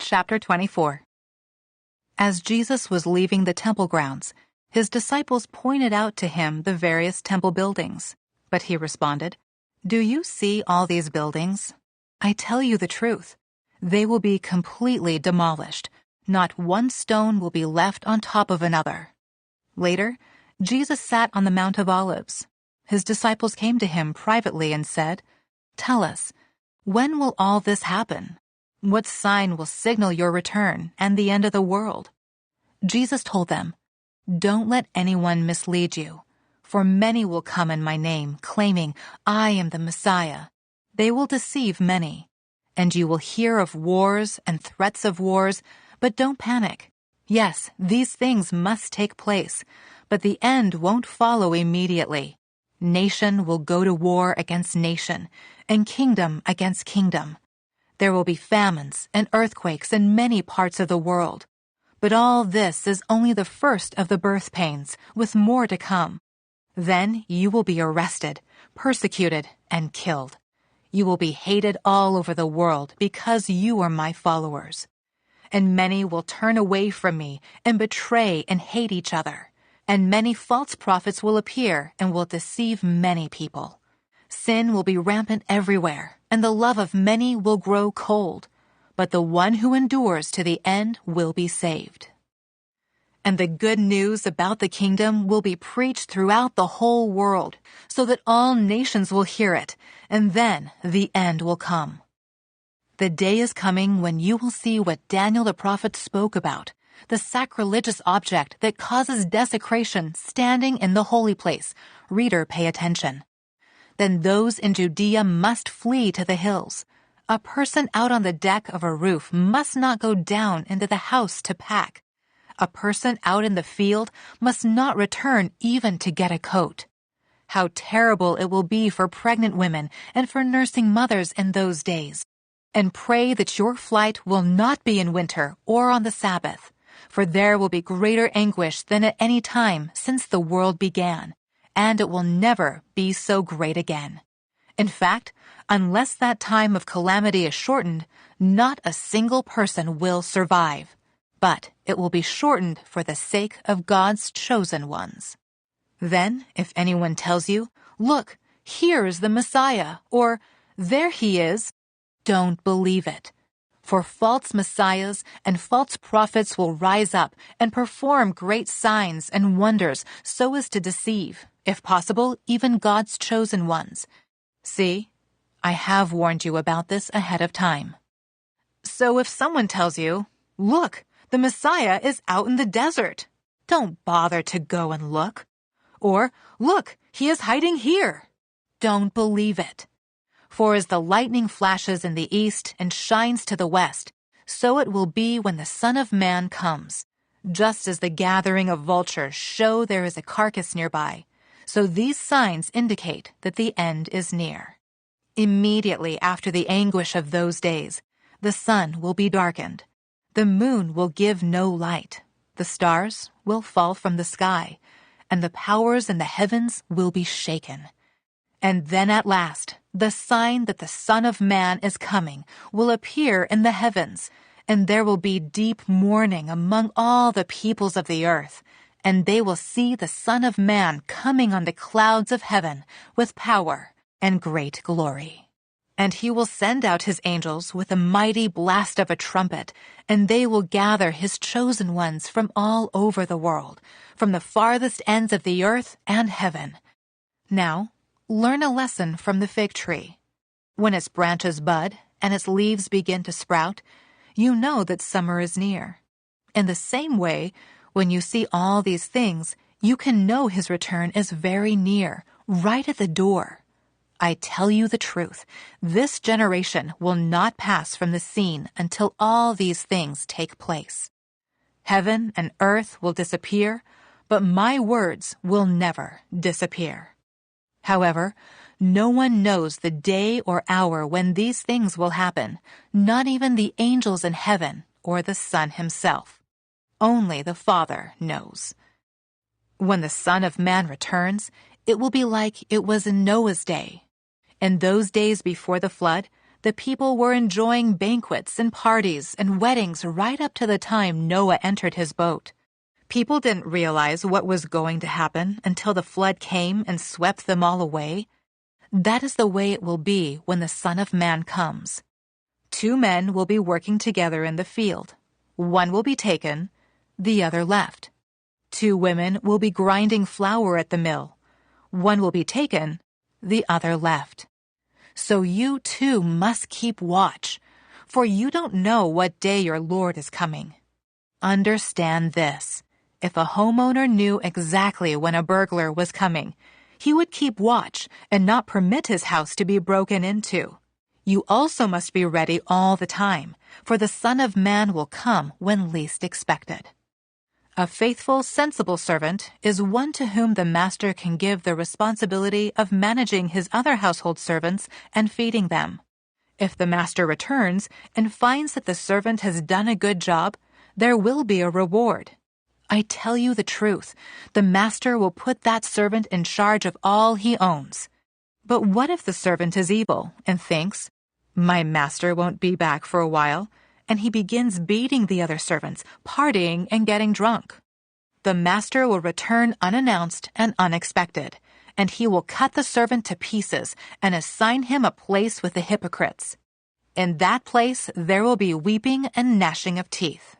Chapter 24. As Jesus was leaving the temple grounds, his disciples pointed out to him the various temple buildings. But he responded, "Do you see all these buildings? I tell you the truth. They will be completely demolished. Not one stone will be left on top of another." Later, Jesus sat on the Mount of Olives. His disciples came to him privately and said, "Tell us, when will all this happen? What sign will signal your return and the end of the world?" Jesus told them, "Don't let anyone mislead you, for many will come in my name, claiming, 'I am the Messiah.' They will deceive many. And you will hear of wars and threats of wars, but don't panic. Yes, these things must take place, but the end won't follow immediately. Nation will go to war against nation, and kingdom against kingdom. There will be famines and earthquakes in many parts of the world. But all this is only the first of the birth pains, with more to come. Then you will be arrested, persecuted, and killed. You will be hated all over the world because you are my followers. And many will turn away from me and betray and hate each other. And many false prophets will appear and will deceive many people. Sin will be rampant everywhere, and the love of many will grow cold. But the one who endures to the end will be saved. And the good news about the kingdom will be preached throughout the whole world, so that all nations will hear it, and then the end will come. The day is coming when you will see what Daniel the prophet spoke about, the sacrilegious object that causes desecration standing in the holy place. Reader, pay attention. Then those in Judea must flee to the hills. A person out on the deck of a roof must not go down into the house to pack. A person out in the field must not return even to get a coat. How terrible it will be for pregnant women and for nursing mothers in those days. And pray that your flight will not be in winter or on the Sabbath, for there will be greater anguish than at any time since the world began, and it will never be so great again. In fact, unless that time of calamity is shortened, not a single person will survive. But it will be shortened for the sake of God's chosen ones. Then, if anyone tells you, 'Look, here is the Messiah,' or 'There he is,' don't believe it. For false messiahs and false prophets will rise up and perform great signs and wonders so as to deceive, if possible, even God's chosen ones. See, I have warned you about this ahead of time. So if someone tells you, 'Look, the Messiah is out in the desert,' don't bother to go and look. Or, 'Look, he is hiding here,' don't believe it. For as the lightning flashes in the east and shines to the west, so it will be when the Son of Man comes. Just as the gathering of vultures show there is a carcass nearby, so these signs indicate that the end is near. Immediately after the anguish of those days, the sun will be darkened. The moon will give no light. The stars will fall from the sky, and the powers in the heavens will be shaken. And then at last, the sign that the Son of Man is coming will appear in the heavens, and there will be deep mourning among all the peoples of the earth, and they will see the Son of Man coming on the clouds of heaven with power and great glory. And he will send out his angels with a mighty blast of a trumpet, and they will gather his chosen ones from all over the world, from the farthest ends of the earth and heaven. Now, learn a lesson from the fig tree. When its branches bud and its leaves begin to sprout, you know that summer is near. In the same way, when you see all these things, you can know his return is very near, right at the door. I tell you the truth, this generation will not pass from the scene until all these things take place. Heaven and earth will disappear, but my words will never disappear. However, no one knows the day or hour when these things will happen, not even the angels in heaven or the Son himself. Only the Father knows. When the Son of Man returns, it will be like it was in Noah's day. In those days before the flood, The people were enjoying banquets and parties and weddings right up to the time Noah entered his boat. People didn't realize what was going to happen until the flood came and swept them all away. That is the way it will be when the Son of Man comes. 2 men will be working together in the field. One will be taken, the other left. 2 women will be grinding flour at the mill. One will be taken, the other left. So you too must keep watch, for you don't know what day your Lord is coming. Understand this. If a homeowner knew exactly when a burglar was coming, he would keep watch and not permit his house to be broken into. You also must be ready all the time, for the Son of Man will come when least expected. A faithful, sensible servant is one to whom the master can give the responsibility of managing his other household servants and feeding them. If the master returns and finds that the servant has done a good job, there will be a reward. I tell you the truth, the master will put that servant in charge of all he owns. But what if the servant is evil and thinks, "My master won't be back for a while," and he begins beating the other servants, partying and getting drunk? The master will return unannounced and unexpected, and he will cut the servant to pieces and assign him a place with the hypocrites. In that place there will be weeping and gnashing of teeth.